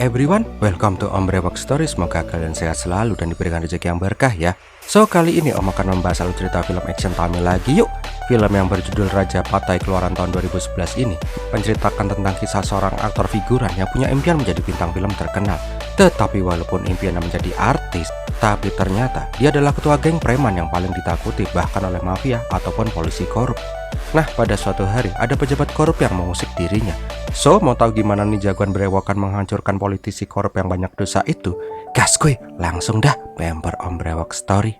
everyone, welcome to Om Brewok Story. Semoga kalian sehat selalu dan diberikan rezeki yang berkah ya. So, kali ini Om akan membahas alur cerita film action Tamil lagi yuk. Film yang berjudul Raja Patai keluaran tahun 2011 ini menceritakan tentang kisah seorang aktor figuran yang punya impian menjadi bintang film terkenal. Tetapi walaupun impiannya menjadi artis, tapi ternyata dia adalah ketua geng preman yang paling ditakuti bahkan oleh mafia ataupun polisi korup. Nah, pada suatu hari ada pejabat korup yang mengusik dirinya. So, mau tahu gimana nih jagoan berewokan menghancurkan politisi korup yang banyak dosa itu? Gas kuy, langsung dah member Om Brewok Story.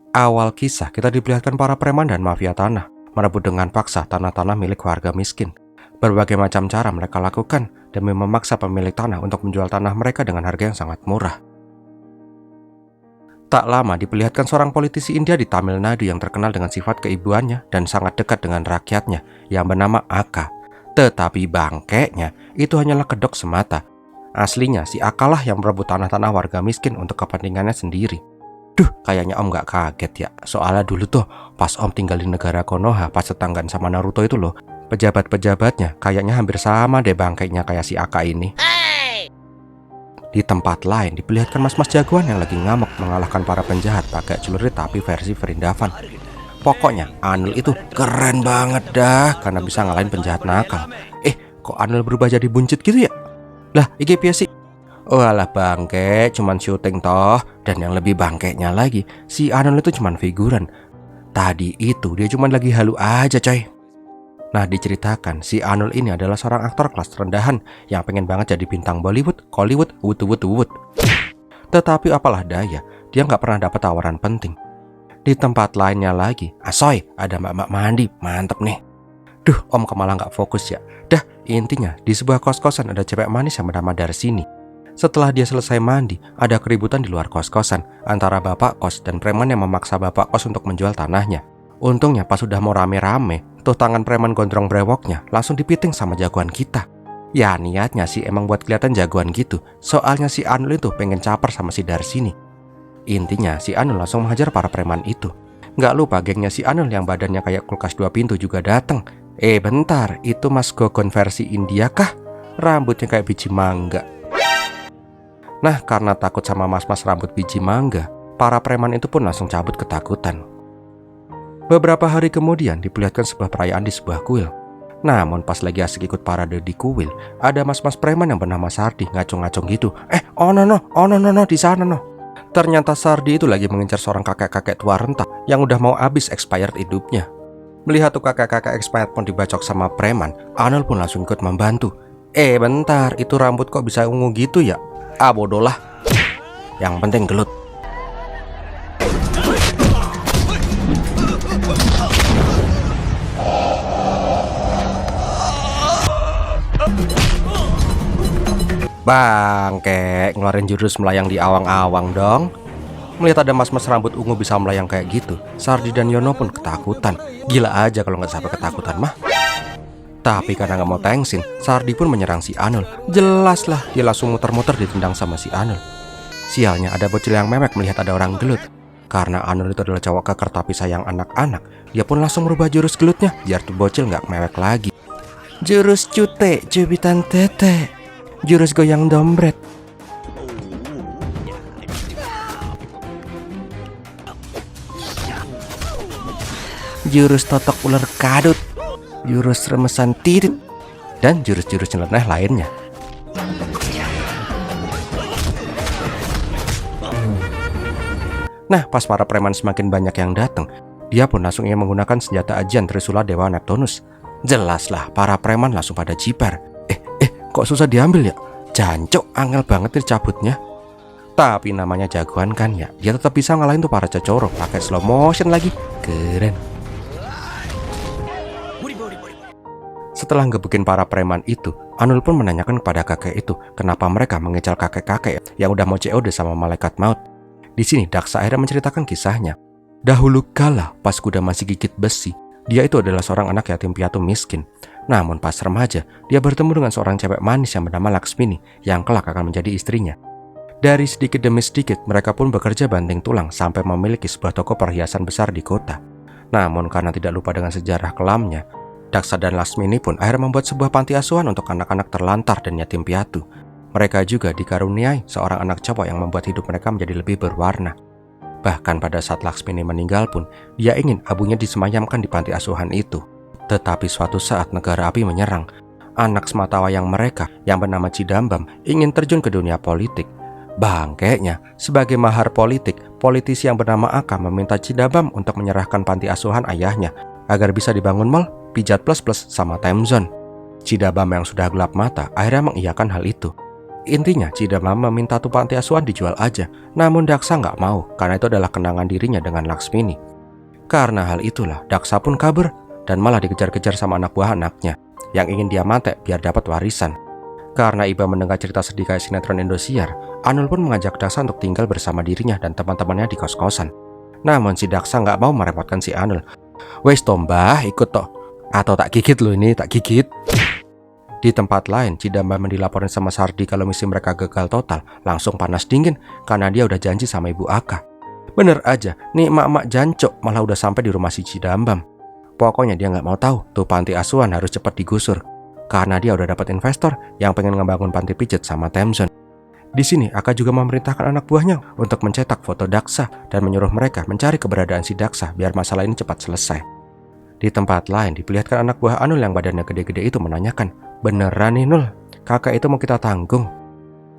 Awal kisah kita diperlihatkan para preman dan mafia tanah merebut dengan paksa tanah-tanah milik warga miskin. Berbagai macam cara mereka lakukan demi memaksa pemilik tanah untuk menjual tanah mereka dengan harga yang sangat murah. Tak lama diperlihatkan seorang politisi India di Tamil Nadu yang terkenal dengan sifat keibuannya dan sangat dekat dengan rakyatnya yang bernama Aka. Tetapi bangkeknya itu hanyalah kedok semata. Aslinya si Aka lah yang merebut tanah-tanah warga miskin untuk kepentingannya sendiri. Duh, kayaknya Om gak kaget ya. Soalnya dulu tuh pas Om tinggal di negara Konoha pas tetanggaan sama Naruto itu loh, pejabat-pejabatnya kayaknya hampir sama deh bangkainya kayak si Aka ini. Di tempat lain diperlihatkan mas-mas jagoan yang lagi ngamuk mengalahkan para penjahat pakai celurit tapi versi Vrindavan. Pokoknya Anil itu keren banget dah karena bisa ngalahin penjahat nakal. Kok Anil berubah jadi buncit gitu ya? Lah, iki piye sih? Oh alah bangke, cuman syuting toh. Dan yang lebih bangkeknya lagi, si Anil itu cuman figuran. Tadi itu dia cuman lagi halu aja coy. Nah, diceritakan si Anil ini adalah seorang aktor kelas rendahan yang pengen banget jadi bintang Bollywood, Hollywood, Wood. Tetapi apalah daya, dia nggak pernah dapat tawaran penting. Di tempat lainnya lagi, asoy, ada mbak-mbak mandi, mantep nih. Duh, Om kemalah nggak fokus ya. Dah, intinya di sebuah kos-kosan ada cewek manis yang bernama Darsini. Setelah dia selesai mandi, ada keributan di luar kos-kosan antara bapak kos dan preman yang memaksa bapak kos untuk menjual tanahnya. Untungnya pas sudah mau rame-rame, tuh tangan preman gondrong brewoknya langsung dipiting sama jagoan kita. Ya niatnya sih emang buat kelihatan jagoan gitu, soalnya si Anul itu pengen caper sama si Darsini. Intinya si Anul langsung menghajar para preman itu. Nggak lupa gengnya si Anul yang badannya kayak kulkas 2 pintu juga dateng. Bentar, itu Mas Gogon versi India kah? Rambutnya kayak biji mangga. Nah, karena takut sama mas-mas rambut biji mangga, para preman itu pun langsung cabut ketakutan. Beberapa hari kemudian diperlihatkan sebuah perayaan di sebuah kuil. Namun pas lagi asik ikut parade di kuil, ada mas-mas preman yang bernama Sardi ngacung-ngacung gitu. Oh no, di sana no. Ternyata Sardi itu lagi mengincar seorang kakek-kakek tua renta yang udah mau habis expired hidupnya. Melihat tuh kakek-kakek expired pun dibacok sama preman, Anul pun langsung ikut membantu. Bentar, itu rambut kok bisa ungu gitu ya? Bodoh lah. Yang penting gelut. Bangke, ngeluarin jurus melayang di awang-awang dong. Melihat ada mas-mas rambut ungu bisa melayang kayak gitu, Sardi dan Yono pun ketakutan. Gila aja kalau nggak sampai ketakutan mah. Tapi karena nggak mau tengsin, Sardi pun menyerang si Anul. Jelas lah, dia langsung muter-muter ditendang sama si Anul. Sialnya ada bocil yang mewek melihat ada orang gelut. Karena Anul itu adalah cowok keker tapi sayang anak-anak, dia pun langsung merubah jurus gelutnya biar tuh bocil nggak mewek lagi. Jurus cute, cubitan tete, jurus goyang dompet. Jurus totok ular kadut, jurus remesan tirit, dan jurus-jurus nyeleneh lainnya. Nah, pas para preman semakin banyak yang datang, dia pun langsung ingin menggunakan senjata ajian Trisula Dewa Neptunus. Jelaslah, para preman langsung pada jiper. Kok susah diambil ya? Jancok, angel banget dicabutnya. Tapi namanya jagoan kan ya, dia tetap bisa ngalahin tuh para cecoro pakai slow motion lagi. Keren. Setelah ngebukin para preman itu, Anul pun menanyakan kepada kakek itu kenapa mereka mengejar kakek-kakek yang udah mau COD sama malaikat maut. Di sini Daksa akhirnya menceritakan kisahnya. Dahulu kala pas kuda masih gigit besi, dia itu adalah seorang anak yatim piatu miskin. Namun pas remaja, dia bertemu dengan seorang cewek manis yang bernama Laksmini yang kelak akan menjadi istrinya. Dari sedikit demi sedikit, mereka pun bekerja banting tulang sampai memiliki sebuah toko perhiasan besar di kota. Namun karena tidak lupa dengan sejarah kelamnya, Daksa dan Laksmini pun akhirnya membuat sebuah panti asuhan untuk anak-anak terlantar dan yatim piatu. Mereka juga dikaruniai seorang anak cowok yang membuat hidup mereka menjadi lebih berwarna. Bahkan pada saat Laksmini meninggal pun, dia ingin abunya disemayamkan di panti asuhan itu. Tetapi suatu saat negara api menyerang. Anak sematawayang mereka yang bernama Cidambam ingin terjun ke dunia politik. Bangkeknya, sebagai mahar politik, politisi yang bernama Aka meminta Cidambam untuk menyerahkan panti asuhan ayahnya agar bisa dibangun mall, pijat plus sama time zone. Cidambam yang sudah gelap mata akhirnya mengiyakan hal itu. Intinya Cidambam meminta tuh panti asuhan dijual aja, namun Daksa nggak mau karena itu adalah kenangan dirinya dengan Laksmini. Karena hal itulah Daksa pun kabur dan malah dikejar-kejar sama anak buah anaknya yang ingin dia mati biar dapat warisan. Karena Iba mendengar cerita sedih kayak sinetron Indosiar, Anul pun mengajak Daksa untuk tinggal bersama dirinya dan teman-temannya di kos-kosan. Namun si Daksa nggak mau merepotkan si Anul. Wes tombah ikut toh, atau tak gigit lo ini, tak gigit. Di tempat lain, Cidambam dilaporin sama Sardi kalau misi mereka gagal total, langsung panas dingin karena dia udah janji sama Ibu Aka. Bener aja, nih emak-emak jancok malah udah sampai di rumah si Cidambam. Pokoknya dia nggak mau tahu tuh panti asuhan harus cepat digusur karena dia udah dapat investor yang pengen ngebangun panti pijat sama Temzon. Di sini Aka juga memerintahkan anak buahnya untuk mencetak foto Daksa dan menyuruh mereka mencari keberadaan si Daksa biar masalah ini cepat selesai. Di tempat lain diperlihatkan anak buah Anul yang badannya gede-gede itu menanyakan, beneran nih Nul, kakak itu mau kita tanggung?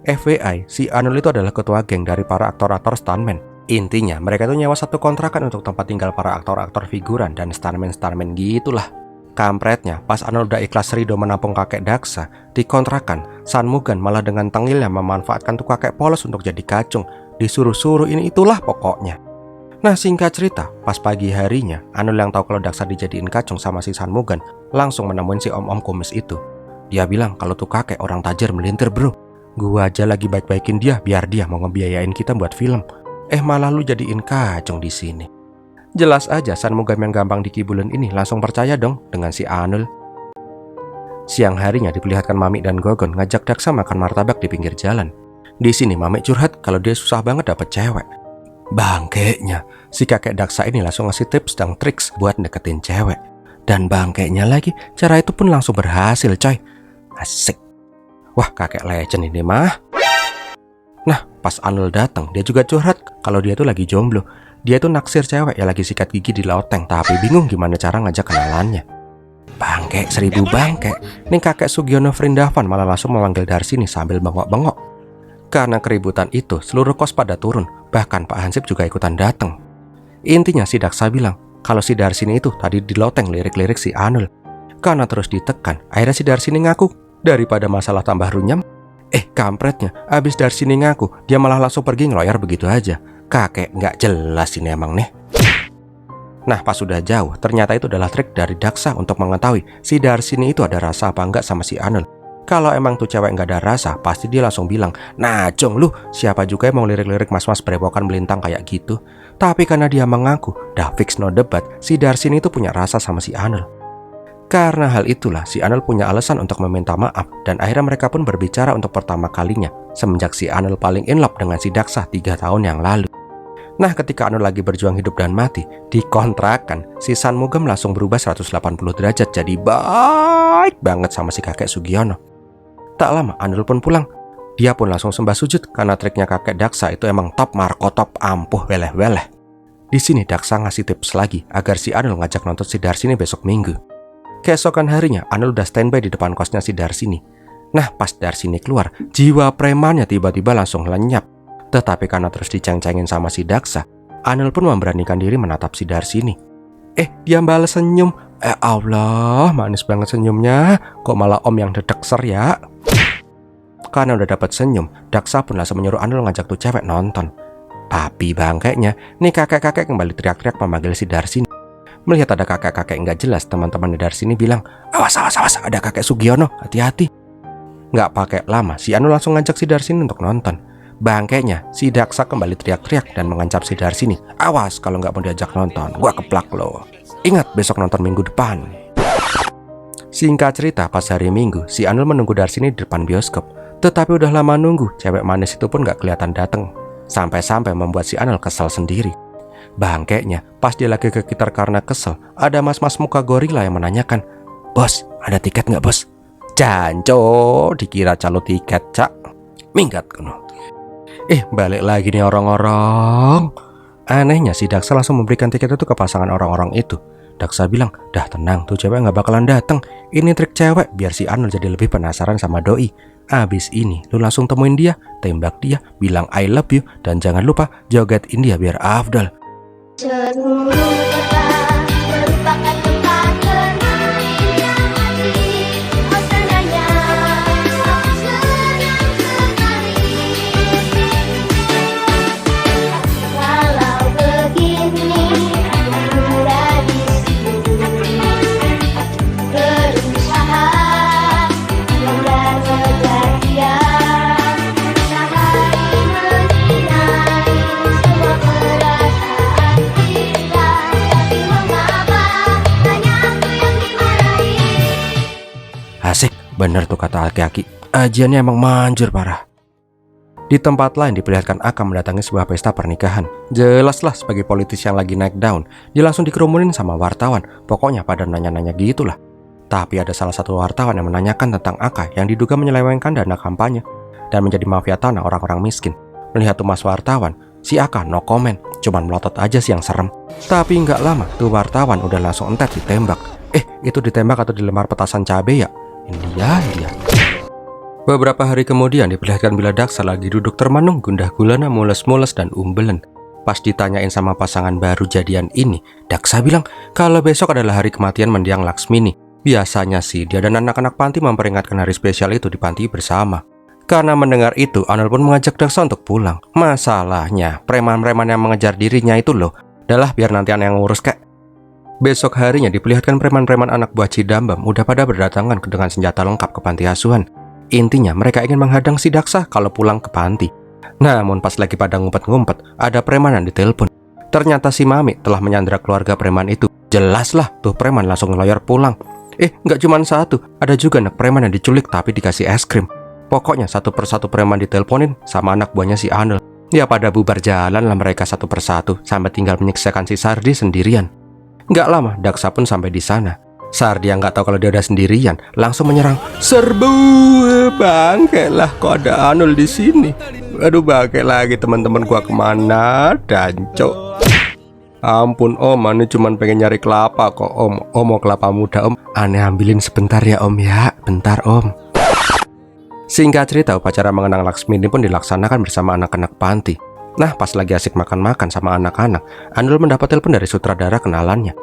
FYI, si Anul itu adalah ketua geng dari para aktor-aktor stuntman. Intinya mereka itu nyewa satu kontrakan untuk tempat tinggal para aktor-aktor figuran dan stuntman gitulah. Kampretnya, pas Anul udah ikhlas ridho menampung kakek Daksa, dikontrakan, Sanmugan malah dengan tengilnya memanfaatkan tuh kakek polos untuk jadi kacung. Disuruh-suruh ini itulah pokoknya. Nah singkat cerita, pas pagi harinya, Anul yang tahu kalau Daksa dijadiin kacung sama si Sanmugan langsung menemuin si om-om kumis itu. Dia bilang kalau tuh kakek orang tajir melintir bro. Gua aja lagi baik-baikin dia biar dia mau ngebiayain kita buat film. Malah lu jadiin kacung di sini. Jelas aja Sanmugan yang gampang dikibulin ini langsung percaya dong dengan si Anul. Siang harinya diperlihatkan Mami dan Gogon ngajak Daksa makan martabak di pinggir jalan. Di sini Mami curhat kalau dia susah banget dapet cewek. Bangkeknya, si kakek Daksa ini langsung ngasih tips dan triks buat deketin cewek. Dan bangkeknya lagi, cara itu pun langsung berhasil coy. Asik. Wah kakek legend ini mah. Nah pas Anul datang, dia juga curhat kalau dia tuh lagi jomblo. Dia tuh naksir cewek yang lagi sikat gigi di loteng, tapi bingung gimana cara ngajak kenalannya. Bangkek 1000 bangkek. Nih kakek Sugiono Vrindavan malah langsung memanggil Darsini sambil bengok-bengok. Karena keributan itu, seluruh kos pada turun. Bahkan Pak Hansip juga ikutan datang. Intinya si Daksa bilang kalau si Darsini itu tadi di loteng lirik-lirik si Anul. Karena terus ditekan, akhirnya si Darsini ngaku. Daripada masalah tambah runyam, kampretnya, abis Darsini ngaku, dia malah langsung pergi ngeloyor begitu aja. Kakek nggak jelas ini emang nih. Nah pas sudah jauh, ternyata itu adalah trik dari Daksa untuk mengetahui si Darsini itu ada rasa apa enggak sama si Anul. Kalau emang tuh cewek nggak ada rasa, pasti dia langsung bilang, nah Jong lu, siapa juga yang mau lirik-lirik mas-mas berewokan melintang kayak gitu. Tapi karena dia mengaku, dah fix no debat, si Darsini itu punya rasa sama si Anul. Karena hal itulah, si Anul punya alasan untuk meminta maaf, dan akhirnya mereka pun berbicara untuk pertama kalinya, semenjak si Anul paling in love dengan si Daksa 3 tahun yang lalu. Nah ketika Anul lagi berjuang hidup dan mati, dikontrakan, si Sanmugam langsung berubah 180 derajat jadi baik banget sama si kakek Sugiono. Tak lama Anul pun pulang. Dia pun langsung sembah sujud karena triknya kakek Daksa itu emang top markotop ampuh weleh-weleh. Di sini Daksa ngasih tips lagi agar si Anul ngajak nonton si Darsini besok minggu. Keesokan harinya Anul udah standby di depan kosnya si Darsini. Nah pas Darsini keluar, jiwa premannya tiba-tiba langsung lenyap. Tetapi karena terus diceng-cengin sama si Daksa, Anul pun memberanikan diri menatap si Darsini. Dia balas senyum. Allah, manis banget senyumnya. Kok malah om yang dedekser ya? Karena udah dapat senyum, Daksa pun langsung menyuruh Anul ngajak tuh cewek nonton. Tapi bangkeknya, nih kakek-kakek kembali teriak-teriak memanggil si Darsini. Melihat ada kakek-kakek nggak jelas, teman-teman Darsini bilang, awas, ada kakek Sugiono, hati-hati. Nggak pakai lama, si Anul langsung ngajak si Darsini untuk nonton. Bangkeknya, si Daksa kembali teriak-teriak dan mengancam si Darsini, awas kalau nggak mau diajak nonton, gua keplak lo. Ingat besok nonton minggu depan. Singkat cerita, pas hari Minggu, si Anul menunggu Darsini di depan bioskop. Tetapi udah lama nunggu, cewek manis itu pun gak kelihatan dateng. Sampai-sampai membuat si Anul kesel sendiri. Bangkeknya, pas dia lagi kekitar karena kesel, ada mas-mas muka gorila yang menanyakan, "Bos, ada tiket gak bos?" Janco, dikira calo tiket, cak. Minggat kuno. Balik lagi nih orang-orang. Anehnya si Daksa langsung memberikan tiket itu ke pasangan orang-orang itu. Daksa bilang, "Dah tenang, tuh cewek gak bakalan dateng. Ini trik cewek biar si Anul jadi lebih penasaran sama doi. Abis ini lu langsung temuin dia, tembak dia, bilang I love you, dan jangan lupa jogetin dia biar afdal." Seluruh kota merupakan tempat bermain yang asik. Oh senangnya, oh senang sekali. Kalau begini, udah di sini. Berusaha dan kejadian. Sehari menyinari semua perasaan kita. Tapi mengapa hanya aku yang dimarahi? Asik, bener tuh kata aki-aki. Ajiannya emang manjur parah. Di tempat lain diperlihatkan Aka mendatangi sebuah pesta pernikahan. Jelaslah sebagai politisi yang lagi naik daun, dia langsung dikerumunin sama wartawan. Pokoknya pada nanya-nanya gitulah. Tapi ada salah satu wartawan yang menanyakan tentang Aka yang diduga menyelewengkan dana kampanye dan menjadi mafia tanah orang-orang miskin. Melihat tuh mas wartawan, si Aka no comment, cuman melotot aja sih yang serem. Tapi nggak lama, tuh wartawan udah langsung entet ditembak. Itu ditembak atau dilempar petasan cabe ya? India. Beberapa hari kemudian diperlihatkan bila Daksa lagi duduk termenung, gundah gulana, mules-mules dan umbelen. Pas ditanyain sama pasangan baru jadian ini, Daksa bilang kalau besok adalah hari kematian mendiang Laksmini. Biasanya sih dia dan anak-anak panti memperingatkan hari spesial itu di panti bersama. Karena mendengar itu, Anul pun mengajak Daksa untuk pulang. Masalahnya, preman-preman yang mengejar dirinya itu loh, adalah biar nanti yang ngurus kek. Besok harinya diperlihatkan preman-preman anak buah Cidambam udah pada berdatangan dengan senjata lengkap ke panti asuhan. Intinya mereka ingin menghadang si Daksa kalau pulang ke panti. Namun pas lagi pada ngumpet-ngumpet, ada preman yang ditelepon. Ternyata si Mami telah menyandra keluarga preman itu. Jelaslah tuh preman langsung ngeloyor pulang. Nggak cuma satu, ada juga anak preman yang diculik tapi dikasih es krim. Pokoknya satu persatu preman diteleponin sama anak buahnya si Anul. Ya pada bubar jalan lah mereka satu persatu sampai tinggal menyiksakan si Sardi sendirian. Nggak lama Daksa pun sampai di sana. Sardi yang nggak tahu kalau dia udah sendirian langsung menyerang. "Serbu, bangke lah, kok ada Anul di sini. Aduh bangke lagi teman-teman gua kemana, danco. Ampun om, ane cuman pengen nyari kelapa kok om. Om mau kelapa muda om. Ane ambilin sebentar ya om ya, bentar om." Singkat cerita, upacara mengenang Laksmini pun dilaksanakan bersama anak-anak panti. Nah, pas lagi asik makan-makan sama anak-anak, Anul mendapat telepon dari sutradara kenalannya.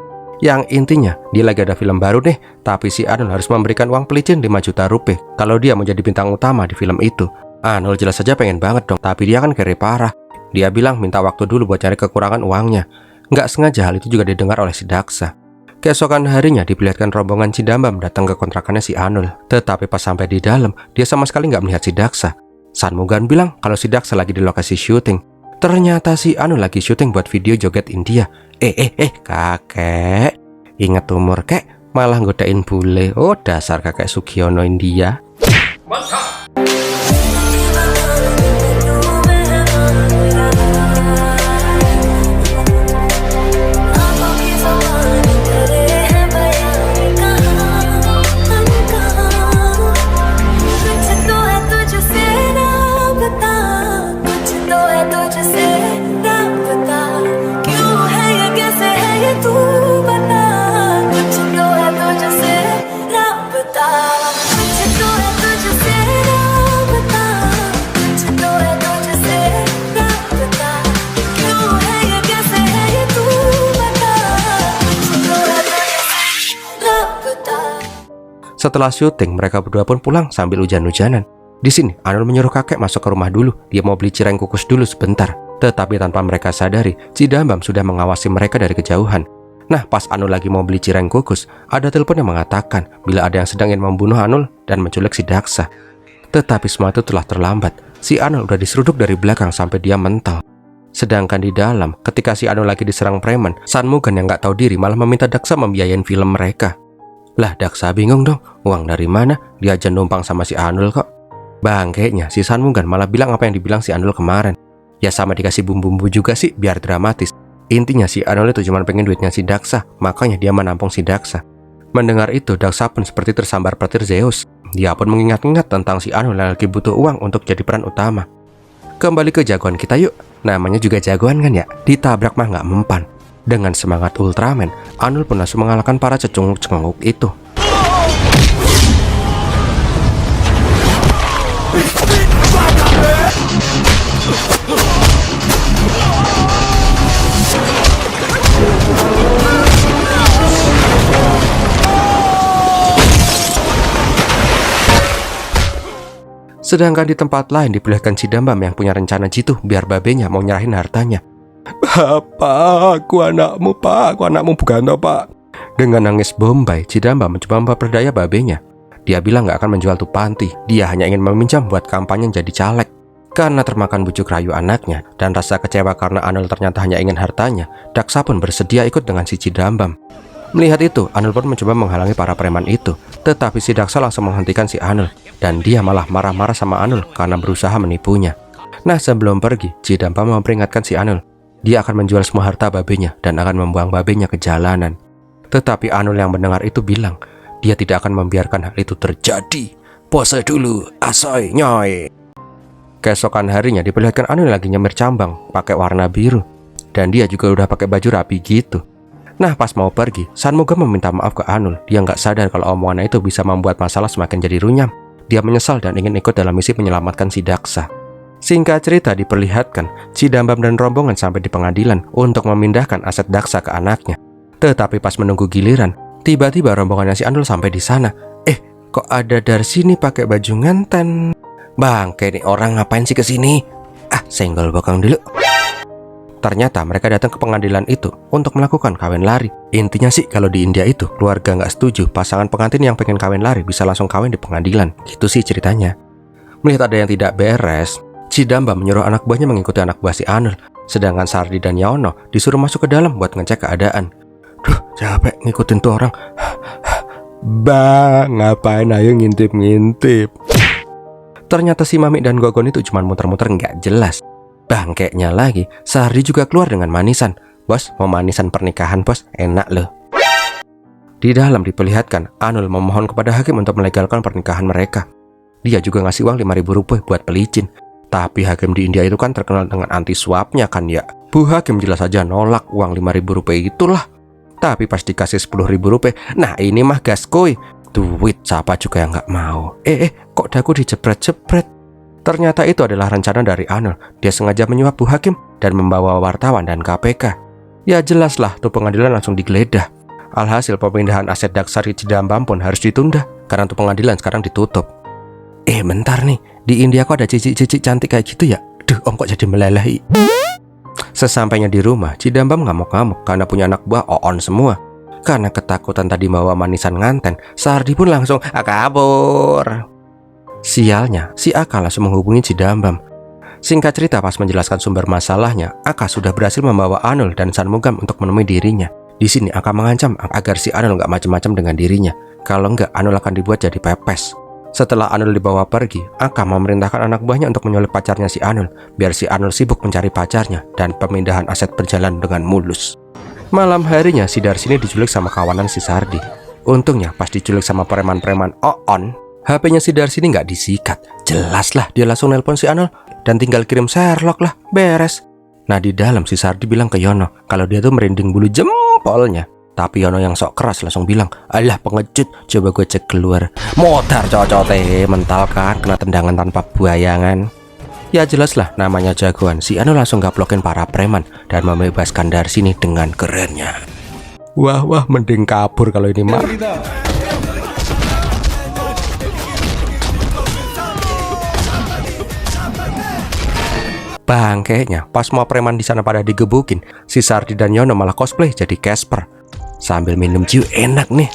Yang intinya, dia lagi ada film baru nih, tapi si Anul harus memberikan uang pelicin 5 juta rupiah kalau dia mau jadi bintang utama di film itu. Anul jelas saja pengen banget dong, tapi dia kan kere parah. Dia bilang minta waktu dulu buat cari kekurangan uangnya. Nggak sengaja hal itu juga didengar oleh si Daksa. Keesokan harinya diperlihatkan rombongan Cidambam datang ke kontrakannya si Anul. Tetapi pas sampai di dalam, dia sama sekali nggak melihat si Daksa. Sanmugan bilang kalau si Daksa lagi di lokasi syuting. Ternyata si Anul lagi syuting buat video joget India. Kakek, ingat umur kek, malah godain bule. Oh dasar kakek Sugiono India. Setelah syuting, mereka berdua pun pulang sambil hujan-hujanan. Di sini, Anul menyuruh kakek masuk ke rumah dulu. Dia mau beli cireng kukus dulu sebentar. Tetapi tanpa mereka sadari, Cidambam sudah mengawasi mereka dari kejauhan. Nah, pas Anul lagi mau beli cireng kukus, ada telepon yang mengatakan bila ada yang sedang ingin membunuh Anul dan menculik si Daksa. Tetapi semua itu telah terlambat. Si Anul udah diseruduk dari belakang sampai dia mental. Sedangkan di dalam, ketika si Anul lagi diserang preman, Sanmugan yang nggak tahu diri malah meminta Daksa membiayain film mereka. Lah Daksa bingung dong, uang dari mana? Dia aja numpang sama si Anul kok. Bangkeknya si Sanmugan malah bilang apa yang dibilang si Anul kemarin. Ya sama dikasih bumbu-bumbu juga sih biar dramatis. Intinya si Anul itu cuma pengen duitnya si Daksa, makanya dia menampung si Daksa. Mendengar itu, Daksa pun seperti tersambar petir Zeus. Dia pun mengingat-ingat tentang si Anul yang lagi butuh uang untuk jadi peran utama. Kembali ke jagoan kita yuk. Namanya juga jagoan kan ya, ditabrak mah nggak mempan. Dengan semangat Ultraman, Anul pun langsung mengalahkan para cecunguk-cenguk itu. Sedangkan di tempat lain diperlihatkan si Dambam yang punya rencana jitu biar babenya mau nyerahin hartanya. Bapak, aku anakmu bukan toh pak. Dengan nangis bombay, si Dambam mencoba memperdaya babenya. Dia bilang gak akan menjual tuh panti, dia hanya ingin meminjam buat kampanye jadi caleg. Karena termakan bujuk rayu anaknya dan rasa kecewa karena Anul ternyata hanya ingin hartanya, Daksa pun bersedia ikut dengan si Cidambam. Melihat itu, Anul pun mencoba menghalangi para preman itu, tetapi si Daksa langsung menghentikan si Anul, dan dia malah marah-marah sama Anul karena berusaha menipunya. Nah, sebelum pergi, Cidambam memperingatkan si Anul, dia akan menjual semua harta babenya dan akan membuang babenya ke jalanan. Tetapi Anul yang mendengar itu bilang, dia tidak akan membiarkan hal itu terjadi. Pose dulu, asoy, nyoy. Keesokan harinya diperlihatkan Anul lagi nyemir cambang pakai warna biru, dan dia juga udah pakai baju rapi gitu. Nah, pas mau pergi, Sanmuga meminta maaf ke Anul. Dia nggak sadar kalau omongannya itu bisa membuat masalah semakin jadi runyam. Dia menyesal dan ingin ikut dalam misi menyelamatkan si Daksa. Singkat cerita diperlihatkan, Cidambam dan rombongan sampai di pengadilan untuk memindahkan aset Daksa ke anaknya. Tetapi pas menunggu giliran, tiba-tiba rombongannya si Anul sampai di sana. Kok ada dari sini pakai baju nganten? Bangke nih orang ngapain sih kesini? Senggol bokong dulu. Ternyata mereka datang ke pengadilan itu untuk melakukan kawin lari. Intinya sih kalau di India itu keluarga nggak setuju pasangan pengantin yang pengen kawin lari bisa langsung kawin di pengadilan. Gitu sih ceritanya. Melihat ada yang tidak beres, Cidambam menyuruh anak buahnya mengikuti anak buah si Anul. Sedangkan Sardi dan Yono disuruh masuk ke dalam buat ngecek keadaan. Duh, capek ngikutin tuh orang. Bang, ngapain ayo ngintip-ngintip? Ternyata si Mami dan Gogon itu cuma muter-muter nggak jelas. Bangkeknya lagi, Sardi juga keluar dengan manisan. Bos, mau manisan pernikahan bos, enak loh. Di dalam diperlihatkan, Anul memohon kepada hakim untuk melegalkan pernikahan mereka. Dia juga ngasih uang 5.000 rupiah buat pelicin. Tapi hakim di India itu kan terkenal dengan anti suapnya kan ya. Bu hakim jelas saja nolak uang 5.000 rupiah itulah. Tapi pas dikasih 10.000 rupiah, nah ini mah gaskoi. Duit siapa juga yang nggak mau. Kok dagu dijepret-jepret? Ternyata itu adalah rencana dari Anul. Dia sengaja menyuap Bu Hakim dan membawa wartawan dan KPK. Ya jelaslah tuh pengadilan langsung digeledah. Alhasil pemindahan aset Daksa di Cidambam pun harus ditunda karena tuh pengadilan sekarang ditutup. Bentar nih, di India kok ada cicik-cicik cantik kayak gitu ya? Duh, om kok jadi meleleh. Sesampainya di rumah, Cidambam ngamuk-ngamuk karena punya anak buah oon semua. Karena ketakutan tadi bawa manisan nganten, Sardi pun langsung kabur. Sialnya, si Aka langsung menghubungi Cidambam. Singkat cerita, pas menjelaskan sumber masalahnya, Aka sudah berhasil membawa Anul dan Sanmugam untuk menemui dirinya. Di sini Aka mengancam agar si Anul nggak macam-macam dengan dirinya. Kalau nggak, Anul akan dibuat jadi pepes. Setelah Anul dibawa pergi, Aka memerintahkan anak buahnya untuk menyulik pacarnya si Anul, biar si Anul sibuk mencari pacarnya dan pemindahan aset berjalan dengan mulus. Malam harinya, si Darsini diculik sama kawanan si Sardi. Untungnya, pas diculik sama preman-preman Oon, HP-nya si Darsini nggak disikat. Jelas lah dia langsung nelpon si Anul dan tinggal kirim Sherlock lah, beres. Nah di dalam si Sardi bilang ke Yono kalau dia tuh merinding bulu jempolnya. Tapi Yono yang sok keras langsung bilang, alah pengecut, coba gue cek keluar. Modar cocote, mental kan, kena tendangan tanpa bayangan. Ya jelas lah namanya jagoan. Si Anul langsung gaplokin para preman dan membebaskan Darsini dengan kerennya. Wah, mending kabur kalau ini mah. Bangkeknya, pas semua preman di sana pada digebukin, si Sardi dan Yono malah cosplay jadi Casper. Sambil minum jiu enak nih.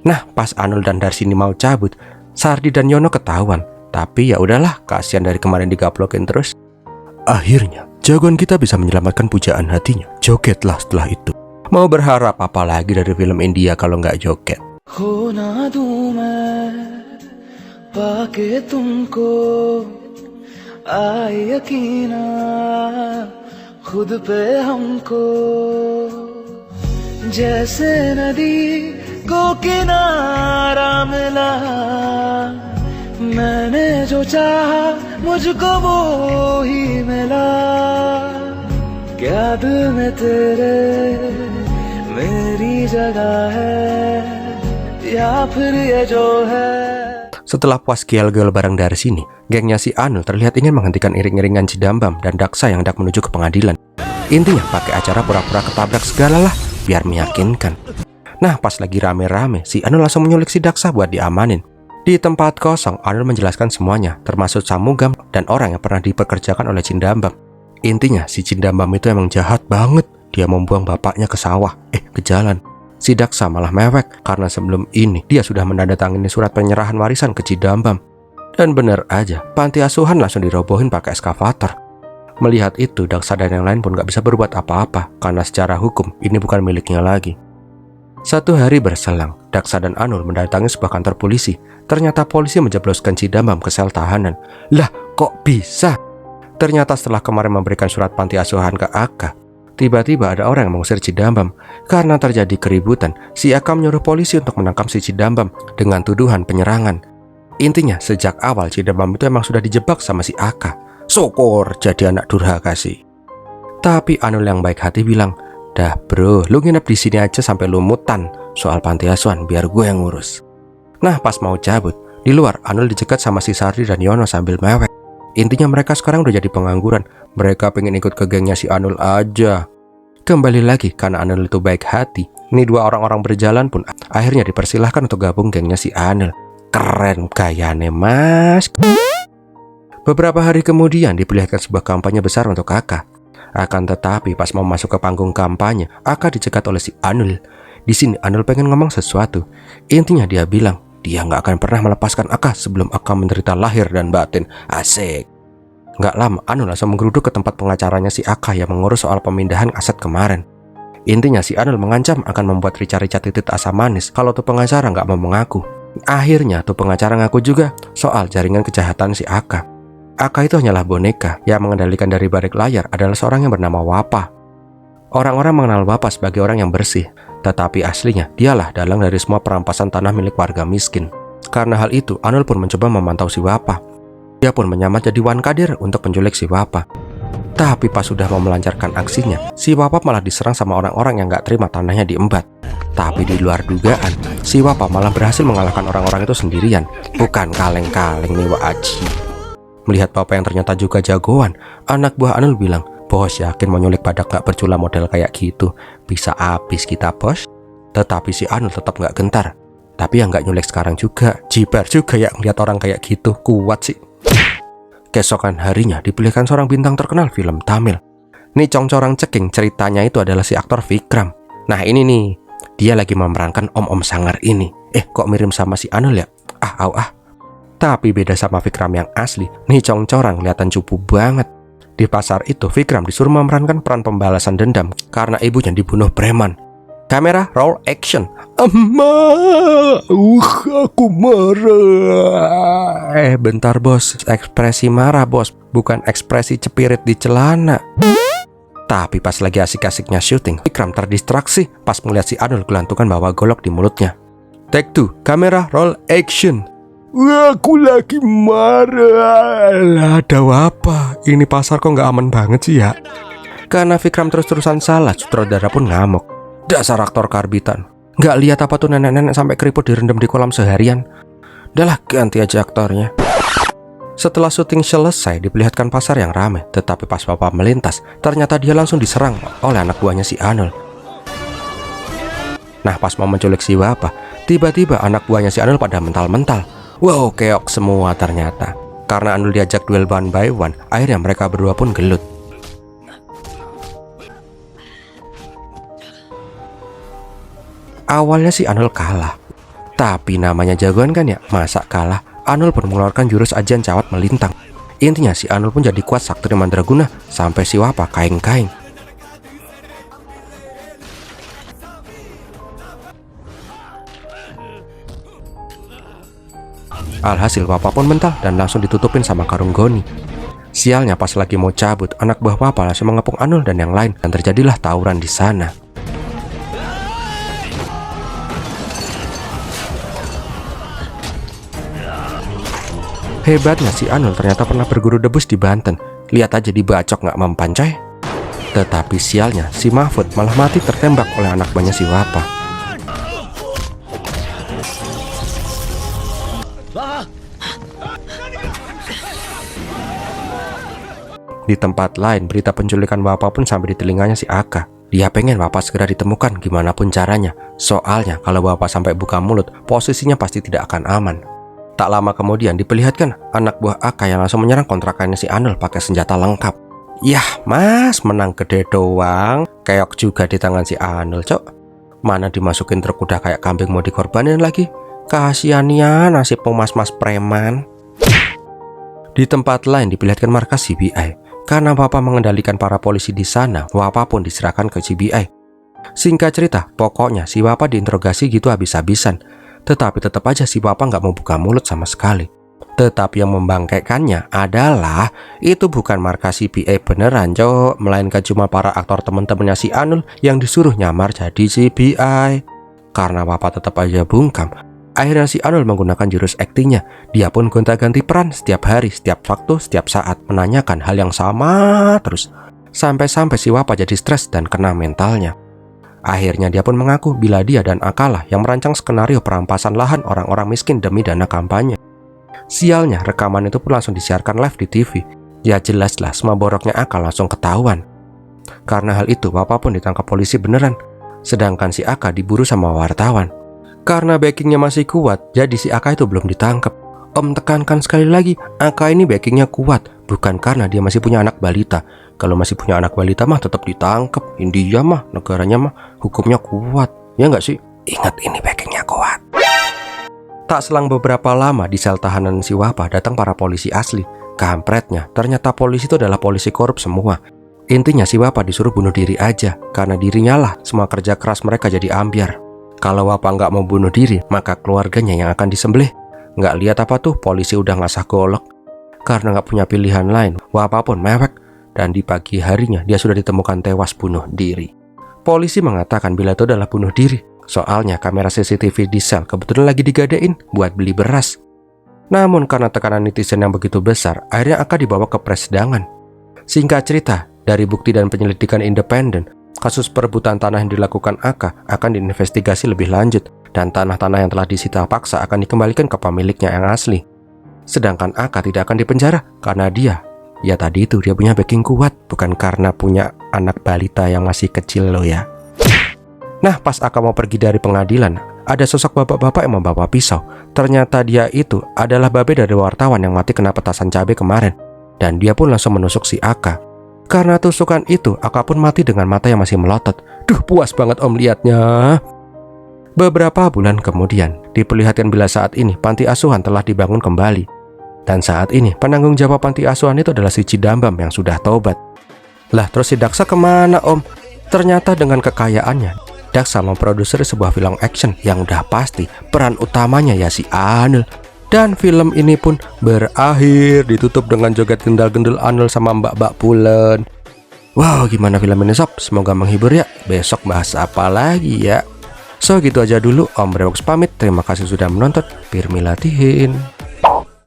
Nah, pas Anul dan Darsini mau cabut, Sardi dan Yono ketahuan. Tapi ya udahlah, kasihan dari kemarin digaplokin terus. Akhirnya, jagoan kita bisa menyelamatkan pujaan hatinya. Jogetlah setelah itu. Mau berharap apa lagi dari film India kalau nggak joget? खो ना दूं मैं पाके तुमको आए यकीना खुद पे हमको जैसे नदी को किनारा मिला मैंने जो चाहा मुझको वो ही मिला क्या दिल में तेरे मेरी जगह है या फिर ये जो है. Setelah puas gel-gel bareng dari sini, gengnya si Anul terlihat ingin menghentikan iring-iringan Cidambam dan Daksa yang hendak menuju ke pengadilan. Intinya pakai acara pura-pura ketabrak segala lah, biar meyakinkan. Nah, pas lagi rame-rame, si Anul langsung menyulik si Daksa buat diamanin. Di tempat kosong, Anul menjelaskan semuanya, termasuk Samugam dan orang yang pernah dipekerjakan oleh Cidambam. Intinya, si Cidambam itu emang jahat banget. Dia membuang bapaknya ke sawah, ke jalan. Si Daksa malah mewek karena sebelum ini dia sudah menandatangani surat penyerahan warisan ke Cidambam. Dan bener aja, panti asuhan langsung dirobohin pakai eskavator. Melihat itu, Daksa dan yang lain pun gak bisa berbuat apa-apa karena secara hukum ini bukan miliknya lagi. Satu hari berselang, Daksa dan Anul mendatangi sebuah kantor polisi. Ternyata polisi menjebloskan Cidambam ke sel tahanan. Lah, kok bisa? Ternyata setelah kemarin memberikan surat panti asuhan ke Aka, tiba-tiba ada orang yang mengusir Cidambam. Karena terjadi keributan, si Aka menyuruh polisi untuk menangkap si Cidambam dengan tuduhan penyerangan. Intinya, sejak awal Cidambam itu emang sudah dijebak sama si Aka. Syukur jadi anak durhaka sih. Tapi Anul yang baik hati bilang, "Dah bro, lu nginep di sini aja sampai lumutan. Soal panti asuhan biar gue yang ngurus." Nah, pas mau cabut, di luar Anul dicegat sama si Sardi dan Yono sambil mewek. Intinya mereka sekarang udah jadi pengangguran. Mereka pengen ikut ke gengnya si Anul aja. Kembali lagi, karena Anul itu baik hati, ini dua orang-orang berjalan pun akhirnya dipersilahkan untuk gabung gengnya si Anul. Keren gayane mas. Beberapa hari kemudian diperlihatkan sebuah kampanye besar untuk Aka. Akan tetapi pas mau masuk ke panggung kampanye, Aka dicegat oleh si Anul. Di sini Anul pengen ngomong sesuatu. Intinya dia bilang dia nggak akan pernah melepaskan Aka sebelum Aka menderita lahir dan batin. Asik. Nggak lama, Anul langsung menggeruduk ke tempat pengacaranya si Aka yang mengurus soal pemindahan aset kemarin. Intinya si Anul mengancam akan membuat Rica-Rica titik asam manis kalau tuh pengacara nggak mau mengaku. Akhirnya tuh pengacara ngaku juga soal jaringan kejahatan si Aka. Aka itu hanyalah boneka yang mengendalikan dari balik layar adalah seorang yang bernama Wapa. Orang-orang mengenal Wapa sebagai orang yang bersih, tetapi aslinya dialah dalang dari semua perampasan tanah milik warga miskin. Karena hal itu, Anul pun mencoba memantau si Wapa. Dia pun menyamar jadi Wan Kadir untuk penculik si Wapa. Tapi pas sudah mau melancarkan aksinya, si Wapa malah diserang sama orang-orang yang gak terima tanahnya diembat. Tapi di luar dugaan, si Wapa malah berhasil mengalahkan orang-orang itu sendirian. Bukan kaleng-kaleng nih Wak Aji. Melihat Wapa yang ternyata juga jagoan, anak buah Anul bilang, "Bos yakin mau nyulik badak gak bercula model kayak gitu? Bisa habis kita bos." Tetapi si Anul tetap gak gentar. Tapi yang gak nyulik sekarang juga, jiper juga ya ngeliat orang kayak gitu, kuat sih. Keesokan harinya diperlihatkan seorang bintang terkenal film Tamil. Nih Congcorang Ceking, ceritanya itu adalah si aktor Vikram. Nah ini nih, dia lagi memerankan om-om sangar ini. Kok mirip sama si Anul ya? Tapi beda sama Vikram yang asli. Nih Congcorang kelihatan cupu banget. Di pasar itu Vikram disuruh memerankan peran pembalasan dendam karena ibunya dibunuh preman. Kamera roll action. Aku marah. Bentar bos, ekspresi marah bos, bukan ekspresi cepirit di celana. Tapi pas lagi asik-asiknya syuting, Vikram terdistraksi pas melihat si Anul gelantungan bawa golok di mulutnya. Take 2, kamera roll action. Aku lagi marah. Ada apa? Ini pasar kok nggak aman banget sih ya? Karena Vikram terus-terusan salah, sutradara pun ngamuk. Dasar aktor karbitan. Nggak lihat apa tuh nenek-nenek sampai keriput direndam di kolam seharian. Udahlah ganti aja aktornya. Setelah syuting selesai, diperlihatkan pasar yang ramai. Tetapi pas Bapak melintas, ternyata dia langsung diserang oleh anak buahnya si Anul. Nah pas mau menculik si Bapak, tiba-tiba anak buahnya si Anul pada mental-mental. Wow, keok semua ternyata. Karena Anul diajak duel one by one, akhirnya mereka berdua pun gelut. Awalnya si Anul kalah, tapi namanya jagoan kan ya, masa kalah. Anul pun mengeluarkan jurus ajian cawat melintang. Intinya si Anul pun jadi kuat sakti mandraguna sampai si Wapa kaing-kaing. Alhasil Papa pun mental dan langsung ditutupin sama karung goni. Sialnya pas lagi mau cabut, anak buah Papa langsung mengepung Anul dan yang lain dan terjadilah tawuran di sana. Hebatnya si Anul ternyata pernah berguru debus di Banten. Lihat aja dibacok nggak mempan coy. Tetapi sialnya si Mahfud malah mati tertembak oleh anak buahnya si Wapa. Di tempat lain, berita penculikan Wapa pun sampai di telinganya si Aka. Dia pengen Wapa segera ditemukan gimana pun caranya. Soalnya kalau Wapa sampai buka mulut, posisinya pasti tidak akan aman. Tak lama kemudian diperlihatkan anak buah Aka yang langsung menyerang kontrakannya si Anul pakai senjata lengkap. Yah mas, menang gede doang. Keok juga di tangan si Anul cok. Mana dimasukin truk udah kayak kambing mau dikorbanin lagi. Kasian ya nasibmu mas-mas preman. Di tempat lain diperlihatkan markas CBI. Karena Papa mengendalikan para polisi di sana, Wapa pun diserahkan ke CBI. Singkat cerita, pokoknya si Wapa diinterogasi gitu habis-habisan. Tetapi tetap aja si Papa nggak mau buka mulut sama sekali. Tetapi yang membangkaikannya adalah itu bukan markas CBI beneran cok, melainkan cuma para aktor temen-temennya si Anul yang disuruh nyamar jadi CBI. Karena Papa tetap aja bungkam, akhirnya si Anul menggunakan jurus aktingnya. Dia pun gonta-ganti peran setiap hari, setiap waktu, setiap saat, menanyakan hal yang sama terus. Sampai-sampai si Wapa jadi stres dan kena mentalnya. Akhirnya dia pun mengaku bila dia dan Akalah yang merancang skenario perampasan lahan orang-orang miskin demi dana kampanye. Sialnya, rekaman itu pun langsung disiarkan live di TV. Ya jelaslah semua boroknya Aka langsung ketahuan. Karena hal itu, Wapa pun ditangkap polisi beneran. Sedangkan si Aka diburu sama wartawan. Karena backingnya masih kuat, jadi si Aka itu belum ditangkap. Om tekankan sekali lagi, Aka ini backingnya kuat, bukan karena dia masih punya anak balita. Kalau masih punya anak balita mah tetap ditangkap. India mah, negaranya mah hukumnya kuat. Ya nggak sih? Ingat ini backingnya kuat. Tak selang beberapa lama di sel tahanan si Wapa datang para polisi asli. Kampretnya, ternyata polisi itu adalah polisi korup semua. Intinya si Wapa disuruh bunuh diri aja. Karena dirinya lah semua kerja keras mereka jadi ambiar. Kalau Wapa nggak mau bunuh diri, maka keluarganya yang akan disembelih. Nggak lihat apa tuh, polisi udah ngasah golok. Karena nggak punya pilihan lain, Wapa pun mewek. Dan di pagi harinya dia sudah ditemukan tewas bunuh diri. Polisi mengatakan bila itu adalah bunuh diri. Soalnya kamera CCTV di sel kebetulan lagi digadein buat beli beras. Namun karena tekanan netizen yang begitu besar, akhirnya Aka dibawa ke persidangan. Singkat cerita, dari bukti dan penyelidikan independen, kasus perebutan tanah yang dilakukan Aka akan diinvestigasi lebih lanjut. Dan tanah-tanah yang telah disita paksa akan dikembalikan ke pemiliknya yang asli. Sedangkan Aka tidak akan dipenjara karena dia, ya tadi itu dia punya backing kuat, bukan karena punya anak balita yang masih kecil loh ya. Nah pas Aka mau pergi dari pengadilan, ada sosok bapak-bapak yang membawa pisau. Ternyata dia itu adalah babe dari wartawan yang mati kena petasan cabai kemarin. Dan dia pun langsung menusuk si Aka. Karena tusukan itu, Aka pun mati dengan mata yang masih melotot. Duh puas banget om liatnya. Beberapa bulan kemudian, diperlihatkan bila saat ini panti asuhan telah dibangun kembali. Dan saat ini penanggung jawab panti asuhan itu adalah si Cidambam yang sudah tobat. Lah terus si Daksa kemana om? Ternyata dengan kekayaannya, Daksa memproduksi sebuah film action yang udah pasti peran utamanya ya si Anul. Dan film ini pun berakhir ditutup dengan joget gendal-gendul Anul sama Mbak Pulen. Wow gimana film ini sob? Semoga menghibur ya. Besok bahas apa lagi ya? So gitu aja dulu, Om Brewoks pamit. Terima kasih sudah menonton. Pirmilatihin.